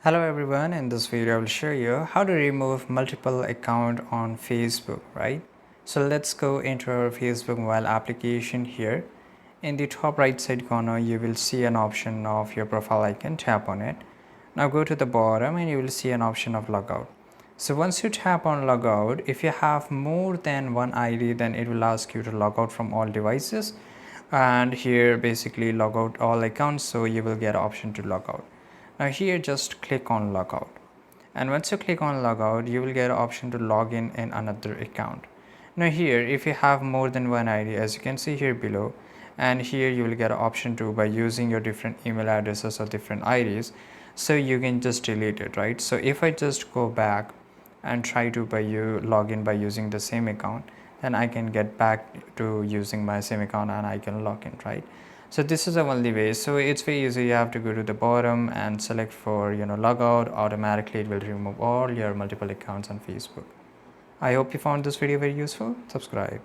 Hello everyone, in this video I will show you how to remove multiple accounts on Facebook, right? So let's go into our Facebook mobile application here. In the top right side corner you will see an option of your profile icon. Tap on it. Now go to the bottom and you will see an option of logout. So once you tap on logout, if you have more than one ID, then it will ask you to log out from all devices, and here basically log out all accounts, so you will get option to log out. Now here just click on logout, and once you click on logout you will get an option to log in another account. Now here if you have more than one ID, as you can see here below, and here you will get an option to, by using your different email addresses or different IDs, so you can just delete it, right? So if I just go back and try to log in by using the same account, then I can get back to using my same account and I can log in, right? So this is the only way. So it's very easy. You have to go to the bottom and select for logout. Automatically it will remove all your multiple accounts on Facebook. I hope you found this video very useful. Subscribe.